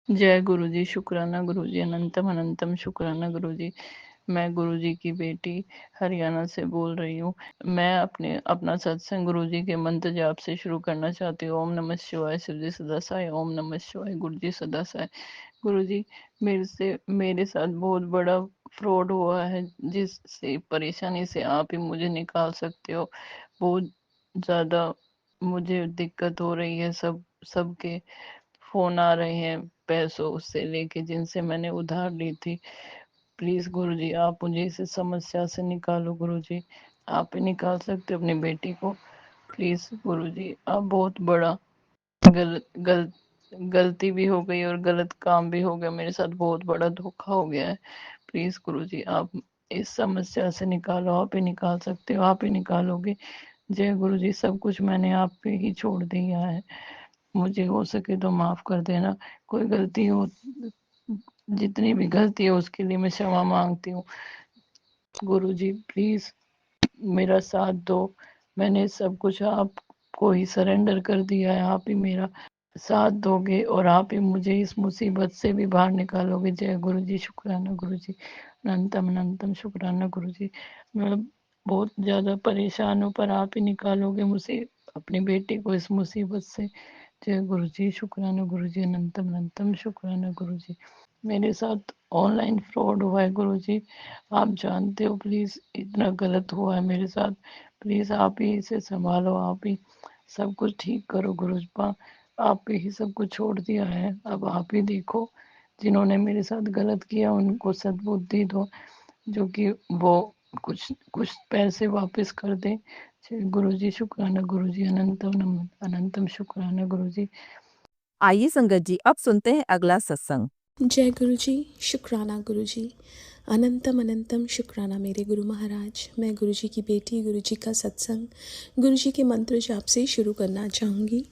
जय गुरु जी, शुक्राना गुरु जी, अनंतम अनंतम शुक्राना गुरु जी। मैं गुरु जी की बेटी हरियाणा से बोल रही हूँ। मैं अपना सत्संग गुरु जी के मंत्र जाप से शुरू करना चाहती हूँ। ओम नमः शिवाय, शिव जी सदा सहाय। ओम नमः शिवाय, गुरु जी सदा सहाय। गुरु जी, मेरे साथ बहुत बड़ा फ्रॉड हुआ है, जिससे परेशानी से आप ही मुझे निकाल सकते हो। बहुत ज्यादा मुझे दिक्कत हो रही है। सबके फोन आ रहे हैं पैसों से लेके, जिनसे मैंने उधार ली थी। प्लीज गुरुजी, आप मुझे इस समस्या से निकालो गुरुजी। आप ही निकाल सकते हो अपनी बेटी को। प्लीज गुरुजी, आप बहुत बड़ा गल, गल, गलती भी हो गई और गलत काम भी हो गया। मेरे साथ बहुत बड़ा धोखा हो गया है। प्लीज गुरुजी, आप इस समस्या से निकालो। आप ही निकाल सकते हो, आप ही निकालोगे। जय गुरुजी। सब कुछ मैंने आप पे ही छोड़ दिया है। मुझे हो सके तो माफ कर देना। कोई गलती हो, जितनी भी गलती है उसके लिए मैं क्षमा मांगती हूँ। गुरुजी प्लीज मेरा साथ दो। मैंने सब कुछ आपको ही सरेंडर कर दिया है। आप ही मेरा साथ दोगे और आप ही मुझे इस मुसीबत से भी बाहर निकालोगे। जय गुरु जी, शुक्राना गुरु जी, अनंतम अनंतम शुक्राना गुरु जी। मैं बहुत ज्यादा परेशान हूँ, पर आप ही निकालोगे मुझे, अपनी बेटी को, इस मुसीबत से। जय गुरु जी, शुक्राना गुरु जी, अनंतम अनंतम शुक्राना गुरु जी। मेरे साथ ऑनलाइन फ्रॉड हुआ है गुरु जी, आप जानते हो। प्लीज इतना गलत हुआ है मेरे साथ। प्लीज आप ही इसे संभालो, आप ही सब कुछ ठीक करो गुरुजपा। आप ही सब कुछ छोड़ दिया है, अब आप ही देखो। जिन्होंने मेरे साथ गलत किया उनको सद्बुद्धि दो, जो कि वो कुछ कुछ पैसे वापस कर दें। गुरु जी, शुक्राना गुरु जी, अनंतम अनंतम शुक्राना गुरु जी। आइए संगत जी, अब सुनते हैं अगला सत्संग। जय गुरु जी, शुक्राना गुरु जी, अनंतम अनंतम शुक्राना मेरे गुरु महाराज। मैं गुरु जी की बेटी, गुरु जी का सत्संग गुरु जी के मंत्र जाप से शुरू करना चाहूँगी।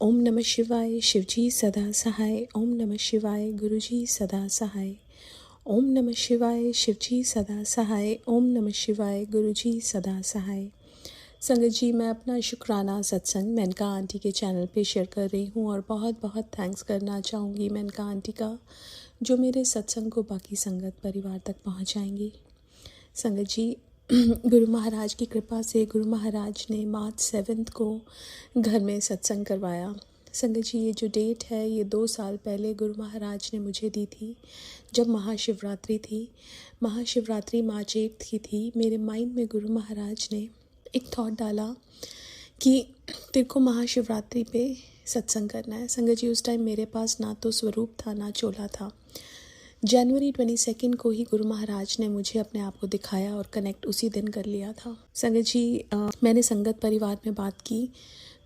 ओम नमः शिवाय, शिव जी सदा सहाय। ओम नमः शिवाय, गुरु जी सदा सहाय। ओम नमः शिवाय, शिव जी सदा सहाय। ओम नमः शिवाय, गुरु जी सदा सहाय। संगत जी, मैं अपना शुक्राना सत्संग मेनका आंटी के चैनल पे शेयर कर रही हूँ और बहुत बहुत थैंक्स करना चाहूँगी मेनका आंटी का, जो मेरे सत्संग को बाकी संगत परिवार तक पहुँचाएंगी। संगत जी, गुरु महाराज की कृपा से गुरु महाराज ने मार्च 7 को घर में सत्संग करवाया। संगत जी, ये जो डेट है ये 2 साल पहले गुरु महाराज ने मुझे दी थी, जब महाशिवरात्रि थी। महाशिवरात्रि मार्च 8 की थी। मेरे माइंड में गुरु महाराज ने एक थॉट डाला कि तेरे को महाशिवरात्रि पे सत्संग करना है। संगत जी, उस टाइम मेरे पास ना तो स्वरूप था ना चोला था। जनवरी 22 को ही गुरु महाराज ने मुझे अपने आप को दिखाया और कनेक्ट उसी दिन कर लिया था। संगत जी, मैंने संगत परिवार में बात की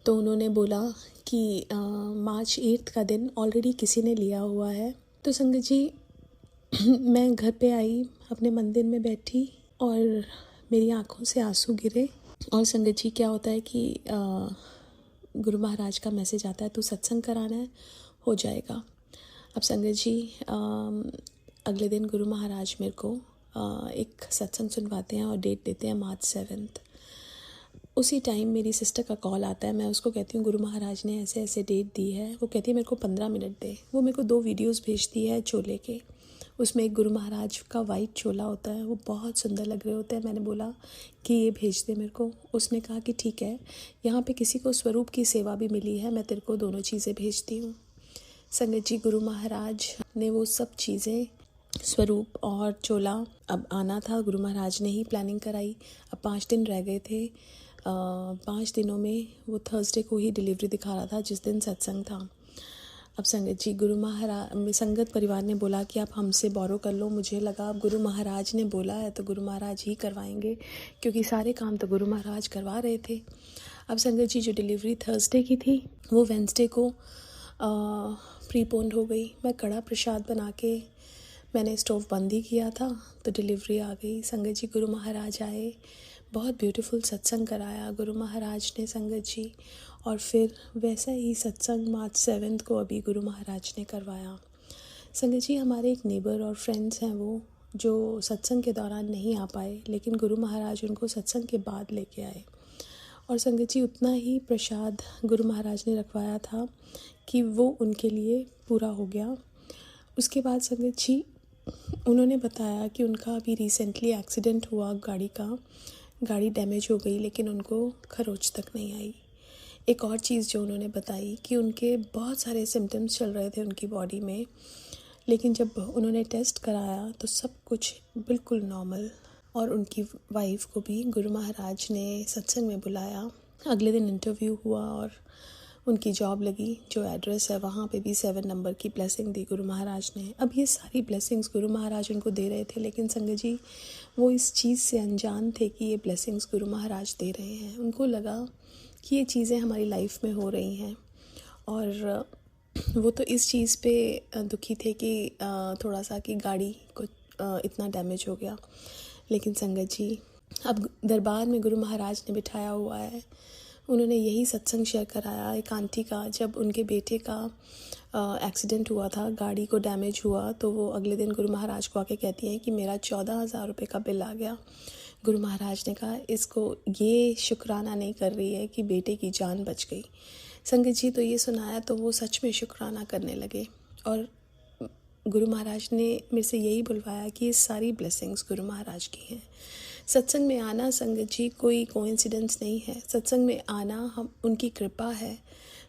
तो उन्होंने बोला कि मार्च 8 का दिन ऑलरेडी किसी ने लिया हुआ है। तो संगत जी, मैं घर पे आई, अपने मंदिर में बैठी और मेरी आंखों से आंसू गिरे। और संगत जी, क्या होता है कि गुरु महाराज का मैसेज आता है, तो सत्संग कराना है, हो जाएगा। अब संगत जी, अगले दिन गुरु महाराज मेरे को एक सत्संग सुनवाते हैं और डेट देते हैं मार्च 7। उसी टाइम मेरी सिस्टर का कॉल आता है। मैं उसको कहती हूँ गुरु महाराज ने ऐसे ऐसे डेट दी है। वो कहती है मेरे को 15 मिनट दे। वो मेरे को 2 वीडियोस भेजती है चोले के। उसमें एक गुरु महाराज का वाइट चोला होता है, वो बहुत सुंदर लग रहे होते हैं। मैंने बोला कि ये भेज दे मेरे को। उसने कहा कि ठीक है, यहाँ पे किसी को स्वरूप की सेवा भी मिली है, मैं तेरे को दोनों चीज़ें भेजती हूँ। संगत जी, गुरु महाराज ने वो सब चीज़ें, स्वरूप और चोला, अब आना था। गुरु महाराज ने ही प्लानिंग कराई। अब 5 दिन रह गए थे। 5 दिनों में वो थर्सडे को ही डिलीवरी दिखा रहा था, जिस दिन सत्संग था। अब संगत जी, गुरु महाराज, संगत परिवार ने बोला कि आप हमसे बोरो कर लो। मुझे लगा अब गुरु महाराज ने बोला है तो गुरु महाराज ही करवाएंगे, क्योंकि सारे काम तो गुरु महाराज करवा रहे थे। अब संगत जी, जो डिलीवरी थर्सडे की थी वो वेंसडे को प्रीपोन्ड हो गई। मैं कड़ा प्रसाद बना के मैंने स्टोव बंद ही किया था तो डिलीवरी आ गई। संगत जी, गुरु महाराज आए, बहुत ब्यूटीफुल सत्संग कराया गुरु महाराज ने संगत जी। और फिर वैसा ही सत्संग मार्च 7 को अभी गुरु महाराज ने करवाया। संगत जी, हमारे एक नेबर और फ्रेंड्स हैं वो, जो सत्संग के दौरान नहीं आ पाए, लेकिन गुरु महाराज उनको सत्संग के बाद लेके आए। और संगत जी, उतना ही प्रसाद गुरु महाराज ने रखवाया था कि वो उनके लिए पूरा हो गया। उसके बाद संगत जी उन्होंने बताया कि उनका अभी रिसेंटली एक्सीडेंट हुआ गाड़ी का, गाड़ी डैमेज हो गई लेकिन उनको खरोच तक नहीं आई। एक और चीज़ जो उन्होंने बताई कि उनके बहुत सारे सिम्टम्स चल रहे थे उनकी बॉडी में, लेकिन जब उन्होंने टेस्ट कराया तो सब कुछ बिल्कुल नॉर्मल। और उनकी वाइफ को भी गुरु महाराज ने सत्संग में बुलाया। अगले दिन इंटरव्यू हुआ और उनकी जॉब लगी। जो एड्रेस है वहाँ पे भी 7 नंबर की ब्लेसिंग दी गुरु महाराज ने। अब ये सारी ब्लेसिंग्स गुरु महाराज उनको दे रहे थे, लेकिन संगत जी वो इस चीज़ से अनजान थे कि ये ब्लेसिंग्स गुरु महाराज दे रहे हैं। उनको लगा कि ये चीज़ें हमारी लाइफ में हो रही हैं, और वो तो इस चीज़ पे दुखी थे कि थोड़ा सा कि गाड़ी को इतना डैमेज हो गया। लेकिन संगत जी अब दरबार में गुरु महाराज ने बिठाया हुआ है। उन्होंने यही सत्संग शेयर कराया एक आंटी का, जब उनके बेटे का एक्सीडेंट हुआ था, गाड़ी को डैमेज हुआ, तो वो अगले दिन गुरु महाराज को आके कहती हैं कि मेरा 14,000 रुपये का बिल आ गया। गुरु महाराज ने कहा इसको ये शुक्राना नहीं कर रही है कि बेटे की जान बच गई। संगत जी तो ये सुनाया तो वो सच में शुक्राना करने लगे, और गुरु महाराज ने मेरे से यही बुलवाया कि ये सारी ब्लेसिंग्स गुरु महाराज की हैं। सत्संग में आना संगत जी कोई कोइंसिडेंस नहीं है। सत्संग में आना हम उनकी कृपा है।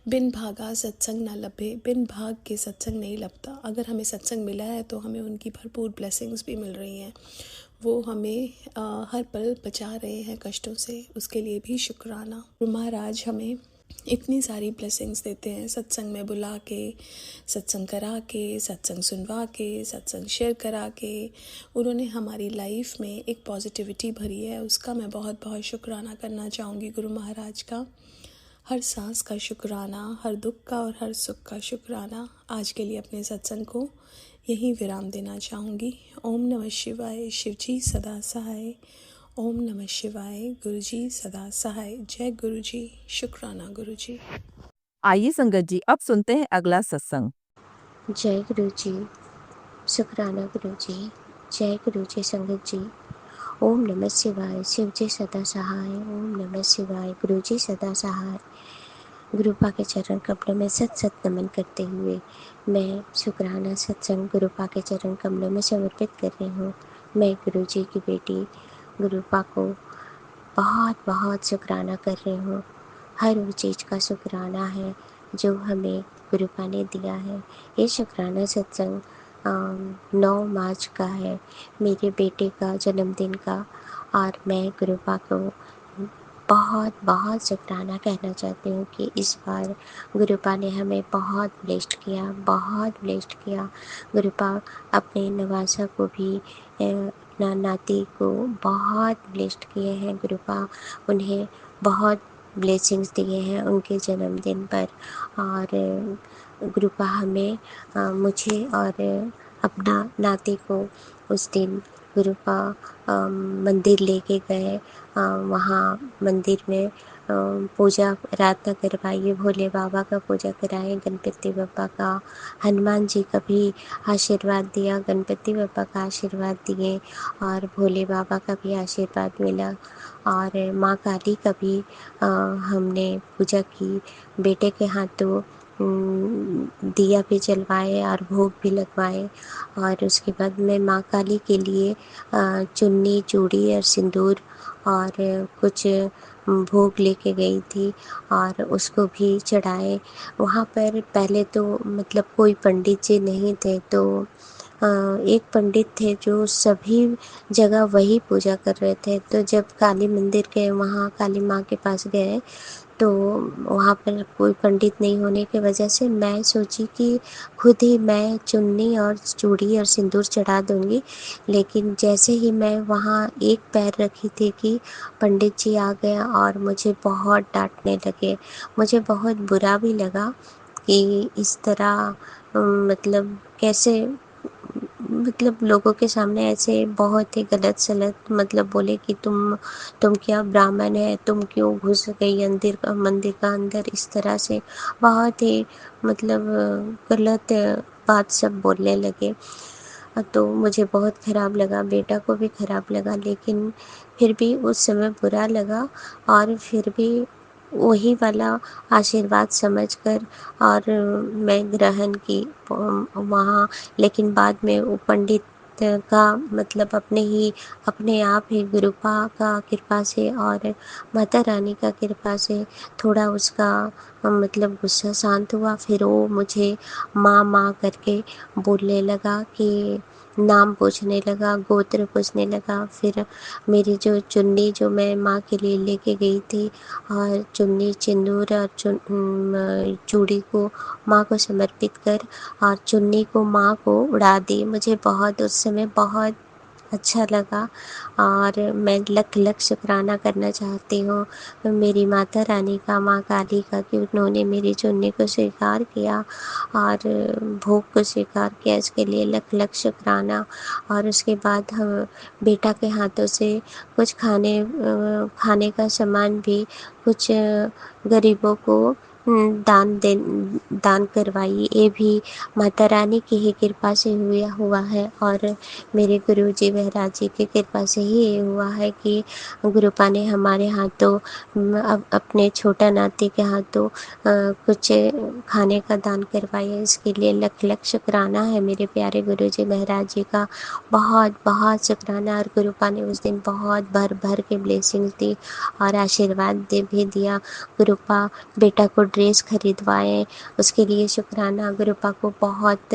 बिन भागा सत्संग ना लभे, बिन भाग के सत्संग नहीं लभता। अगर हमें सत्संग मिला है तो हमें उनकी भरपूर ब्लेसिंग्स भी मिल रही हैं। वो हमें हर पल बचा रहे हैं कष्टों से, उसके लिए भी शुक्राना। गुरु महाराज हमें इतनी सारी ब्लेसिंग्स देते हैं, सत्संग में बुला के, सत्संग करा के, सत्संग सुनवा के, सत्संग शेयर करा के। उन्होंने हमारी लाइफ में एक पॉजिटिविटी भरी है, उसका मैं बहुत बहुत शुक्राना करना चाहूँगी गुरु महाराज का। हर सांस का शुक्राना, हर दुख का और हर सुख का शुक्राना। आज के लिए अपने सत्संग को यहीं विराम देना चाहूँगी। ओम नमः शिवाय। शिवजी सदा सहाय। ओम नमः शिवाय। गुरुजी सदा सहाय। जय गुरुजी। शुक्राना गुरुजी। आइए संगत जी अब सुनते हैं अगला सत्संग। जय गुरु जी। शुक्राना गुरु जी। जय गुरु जी। संगत जी ओम नमः शिवाय। शिव जी सदा सहाय। ओम नमः शिवाय। गुरु जी सदा सहाय। गुरुपा के चरण कमलों में सत सत नमन करते हुए मैं शुक्राना सत्संग गुरुपा के चरण कमलों में समर्पित कर रही हूँ। मैं गुरु जी की बेटी गुरुपा को बहुत बहुत शुक्राना कर रही हूँ। हर वो चीज़ का शुक्राना है जो हमें गुरुपा ने दिया है। ये शुक्राना सत्संग 9 मार्च का है, मेरे बेटे का जन्मदिन का, और मैं गुरुपा को बहुत बहुत शुक्राना कहना चाहती हूँ कि इस बार गुरुपा ने हमें बहुत ब्लेस्ड किया, बहुत ब्लेस्ड किया। गुरुपा अपने नवासा को भी अपना नाती को बहुत ब्लेस्ड किए हैं। गुरुपा उन्हें बहुत ब्लेसिंग्स दिए हैं उनके जन्मदिन पर। और गुरुपा हमें मुझे और अपना नाती को उस दिन गुरुपा मंदिर लेके गए। वहाँ मंदिर में पूजा प्रार्थना करवाई, भोले बाबा का पूजा कराए, गणपति बप्पा का, हनुमान जी का भी आशीर्वाद दिया, गणपति बप्पा का आशीर्वाद दिए और भोले बाबा का भी आशीर्वाद मिला। और माँ काली का भी हमने पूजा की। बेटे के हाथों दिया भी जलवाए और भोग भी लगवाए। और उसके बाद मैं माँ काली के लिए चुन्नी, चूड़ी और सिंदूर और कुछ भोग लेके गई थी और उसको भी चढ़ाए। वहाँ पर पहले तो मतलब कोई पंडित जी नहीं थे, तो एक पंडित थे जो सभी जगह वही पूजा कर रहे थे। तो जब काली मंदिर गए, वहाँ काली माँ के पास गए, तो वहाँ पर कोई पंडित नहीं होने की वजह से मैं सोची कि खुद ही मैं चुन्नी और चूड़ी और सिंदूर चढ़ा दूँगी। लेकिन जैसे ही मैं वहाँ एक पैर रखी थी कि पंडित जी आ गए और मुझे बहुत डांटने लगे। मुझे बहुत बुरा भी लगा कि इस तरह मतलब कैसे, मतलब लोगों के सामने ऐसे बहुत ही गलत सलत मतलब बोले कि तुम क्या ब्राह्मण है, तुम क्यों घुस गई मंदिर का अंदर। इस तरह से बहुत ही मतलब गलत बात सब बोलने लगे। तो मुझे बहुत ख़राब लगा, बेटा को भी ख़राब लगा, लेकिन फिर भी उस समय बुरा लगा। और फिर भी वही वाला आशीर्वाद समझकर और मैं ग्रहण की वहाँ। लेकिन बाद में वो पंडित का मतलब अपने आप ही गुरुपा का कृपा से और माता रानी का कृपा से थोड़ा उसका मतलब गुस्सा शांत हुआ। फिर वो मुझे माँ माँ करके बोलने लगा, कि नाम पूछने लगा, गोत्र पूछने लगा। फिर मेरी जो चुन्नी जो मैं माँ के लिए लेके गई थी, और चुन्नी सिंदूर और चूड़ी को माँ को समर्पित कर और चुन्नी को माँ को उड़ा दी। मुझे बहुत उस समय बहुत अच्छा लगा और मैं लख लख शुक्राना करना चाहती हूँ मेरी माता रानी का, माँ काली का, कि उन्होंने मेरी चुन्नी को स्वीकार किया और भोग को स्वीकार किया। इसके लिए लख लख शुक्राना। और उसके बाद हम बेटा के हाथों से कुछ खाने का सामान भी कुछ गरीबों को दान करवाई। ये भी माता रानी की ही कृपा से हुआ है और मेरे गुरुजी महाराज जी की कृपा से ही ये हुआ है कि गुरुपा ने हमारे हाथों अपने छोटा नाती के हाथों कुछ खाने का दान करवाया। इसके लिए लख लख शुक्राना है मेरे प्यारे गुरुजी महाराज जी का, बहुत बहुत शुक्राना। और गुरुपा ने उस दिन बहुत भर भर के ब्लेसिंग्स दी और आशीर्वाद भी दिया। गुरुपा बेटा को ड्रेस खरीदवाए, उसके लिए शुक्राना। गुरुपा को बहुत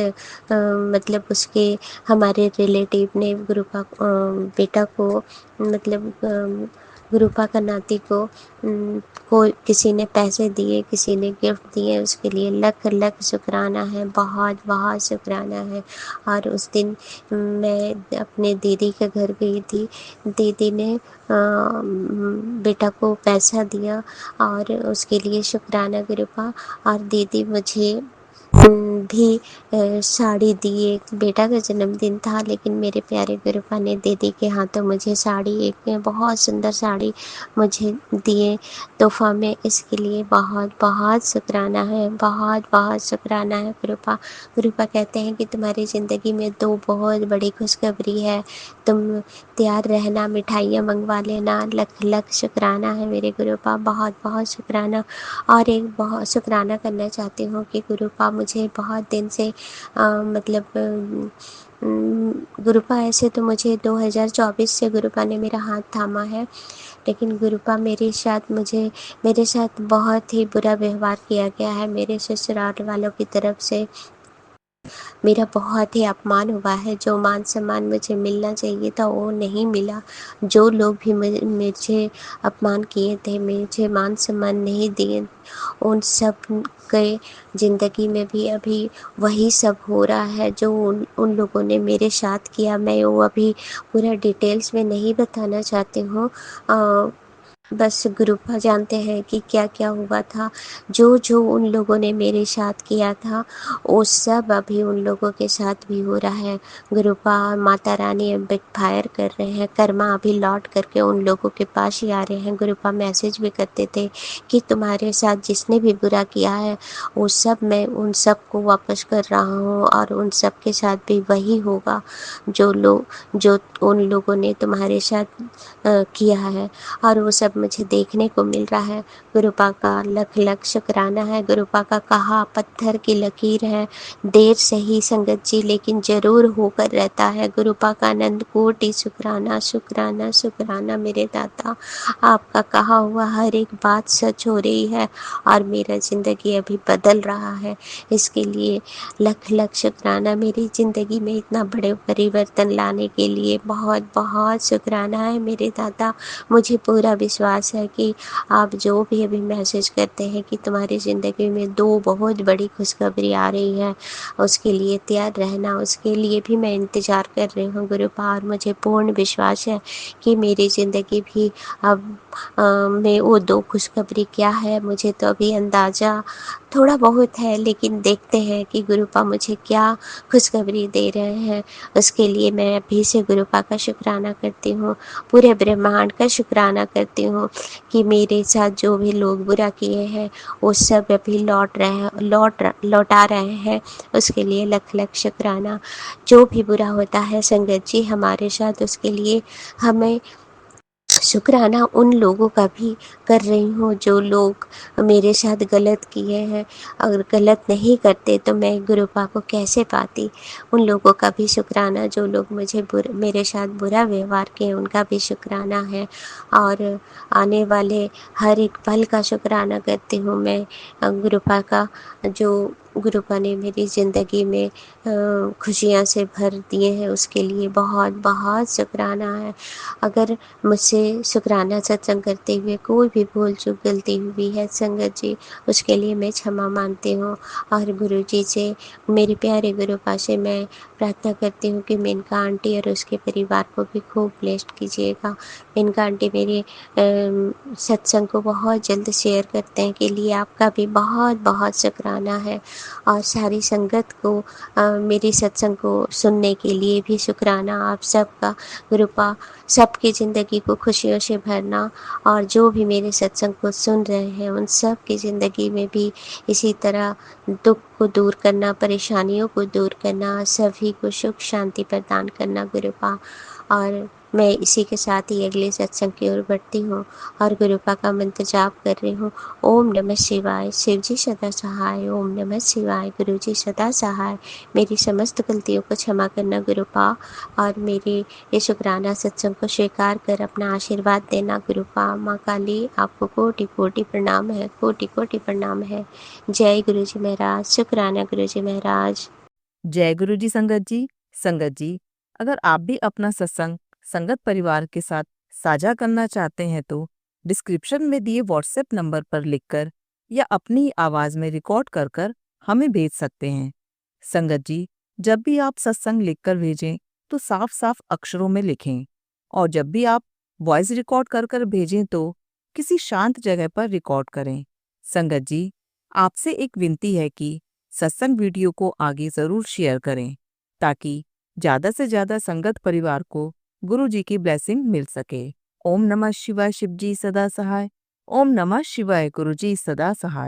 मतलब उसके हमारे रिलेटिव ने बेटा को मतलब गुरुपा का नाती को किसी ने पैसे दिए, किसी ने गिफ्ट दिए, उसके लिए लख लख शुक्राना है, बहुत बहुत शुक्राना है। और उस दिन मैं अपने दीदी के घर गई थी। दीदी ने बेटा को पैसा दिया और उसके लिए शुक्राना गुरुपा। और दीदी मुझे भी साड़ी दिए। बेटा का जन्मदिन था लेकिन मेरे प्यारे गुरुपा ने दीदी के हाथों मुझे साड़ी, एक बहुत सुंदर साड़ी मुझे दिए तोहफा में। इसके लिए बहुत बहुत शुक्राना है, बहुत बहुत शुक्राना है गुरुपा। गुरुपा कहते हैं कि तुम्हारी ज़िंदगी में 2 बहुत बड़ी खुशखबरी है, तुम तैयार रहना, मिठाइयाँ मंगवा लेना। लख लख शुक्राना है मेरे गुरुपा, बहुत बहुत शुक्राना। और एक बहुत शुक्राना करना चाहती हूँ कि गुरुपा मुझे बहुत दिन से मतलब गुरुपा ऐसे तो मुझे 2024 से गुरुपा ने मेरा हाथ थामा है, लेकिन गुरुपा मेरे साथ बहुत ही बुरा व्यवहार किया गया है। मेरे ससुराल वालों की तरफ से मेरा बहुत ही अपमान हुआ है। जो मान सम्मान मुझे मिलना चाहिए था वो नहीं मिला। जो लोग भी मुझे अपमान किए थे, मुझे मान सम्मान नहीं दिए, उन सब के ज़िंदगी में भी अभी वही सब हो रहा है जो उन लोगों ने मेरे साथ किया। मैं वो अभी पूरा डिटेल्स में नहीं बताना चाहती हूँ। बस गुरुपा जानते हैं कि क्या क्या हुआ था। जो जो उन लोगों ने मेरे साथ किया था वो सब अभी उन लोगों के साथ भी हो रहा है। गुरुपा और माता रानी अब बैकफायर कर रहे हैं। कर्मा अभी लौट करके उन लोगों के पास ही आ रहे हैं। गुरुपा मैसेज भी करते थे कि तुम्हारे साथ जिसने भी बुरा किया है वो सब मैं उन सब को वापस कर रहा हूँ और उन सब के साथ भी वही होगा जो उन लोगों ने तुम्हारे साथ किया है। और वो सब मुझे देखने को मिल रहा है। गुरुपा का लख लख शुक्राना है। गुरुपा का कहा पत्थर की लकीर है, देर सही संगत जी लेकिन जरूर होकर रहता है। गुरुपा का अनंत कोटि शुक्राना शुक्राना शुक्राना मेरे दाता। आपका कहा हुआ हर एक बात सच हो रही है और मेरा ज़िंदगी अभी बदल रहा है। इसके लिए लख लख शुक्राना। मेरी ज़िंदगी में इतना बड़े परिवर्तन लाने के लिए बहुत बहुत शुक्राना है मेरे दाता। मुझे पूरा विश्वास है कि आप जो भी अभी मैसेज करते हैं कि तुम्हारी ज़िंदगी में 2 बहुत बड़ी खुशखबरी आ रही है, उसके लिए तैयार रहना। उसके लिए भी मैं इंतज़ार कर रही हूँ गुरुपा, और मुझे पूर्ण विश्वास है कि मेरी ज़िंदगी भी अब में वो 2 खुशखबरी क्या है मुझे तो अभी अंदाज़ा थोड़ा बहुत है, लेकिन देखते हैं कि गुरुपा मुझे क्या खुशखबरी दे रहे हैं। उसके लिए मैं अभी से गुरुपा का शुक्राना करती हूँ, पूरे ब्रह्मांड का शुक्राना करती हूँ कि मेरे साथ जो भी लोग बुरा किए हैं वो सब अभी लौटा रहे हैं। उसके लिए लख लख शुक्राना। जो भी बुरा होता है संगत जी हमारे साथ, उसके लिए हमें शुक्राना उन लोगों का भी कर रही हूँ जो लोग मेरे साथ गलत किए हैं। अगर गलत नहीं करते तो मैं गुरुपा को कैसे पाती। उन लोगों का भी शुक्राना जो लोग मेरे साथ बुरा व्यवहार किए उनका भी शुक्राना है। और आने वाले हर एक पल का शुक्राना करती हूँ मैं गुरुपा का, जो गुरुपा ने मेरी ज़िंदगी में खुशियाँ से भर दिए हैं, उसके लिए बहुत बहुत शुक्राना है। अगर मुझसे शुक्राना सत्संग करते हुए कोई भी भूल चूक गलती हुई है संगत जी, उसके लिए मैं क्षमा मांगती हूँ। और गुरु जी से, मेरे प्यारे गुरुपा से मैं प्रार्थना करती हूँ कि मेनका आंटी और उसके परिवार को भी खूब ब्लेस्ड कीजिएगा। मेनका आंटी मेरे सत्संग को बहुत जल्द शेयर करते हैं के लिए आपका भी बहुत बहुत शुक्राना है। और सारी संगत को मेरी सत्संग को सुनने के लिए भी शुक्राना आप सबका। गुरुपा सबकी ज़िंदगी को खुशियों से भरना, और जो भी मेरे सत्संग को सुन रहे हैं उन सब की ज़िंदगी में भी इसी तरह दुख को दूर करना, परेशानियों को दूर करना, सभी को सुख शांति प्रदान करना गुरुपा। और मैं इसी के साथ ही अगले सत्संग की ओर बढ़ती हूँ और गुरुपा का मंत्र जाप कर रही हूँ। ओम नमः शिवाय, शिव जी सदा सहाय। ओम नमः शिवाय, गुरु जी सदा सहाय। मेरी समस्त गलतियों को क्षमा करना गुरुपा, और मेरे ये शुक्राना सत्संग को स्वीकार कर अपना आशीर्वाद देना गुरुपा। माँ काली आपको कोटि कोटि प्रणाम है, कोटि कोटि प्रणाम है। जय गुरु जी महाराज, शुक्राना गुरु जी महाराज। जय गुरु जी संगत जी, अगर आप भी अपना सत्संग संगत परिवार के साथ साझा करना चाहते हैं तो डिस्क्रिप्शन में दिए व्हाट्सएप नंबर पर लिखकर या अपनी आवाज में रिकॉर्ड कर कर हमें भेज सकते हैं। संगत जी, जब भी आप सत्संग लिखकर भेजें तो साफ साफ अक्षरों में लिखें, और जब भी आप वॉइस रिकॉर्ड कर कर भेजें तो किसी शांत जगह पर रिकॉर्ड करें। संगत जी, आपसे एक विनती है कि सत्संग वीडियो को आगे जरूर शेयर करें ताकि ज्यादा से ज्यादा संगत परिवार को गुरु जी की ब्लेसिंग मिल सके। ओम नमः शिवाय, शिव जी सदा सहाय। ओम नमः शिवाय, गुरु जी सदा सहाय।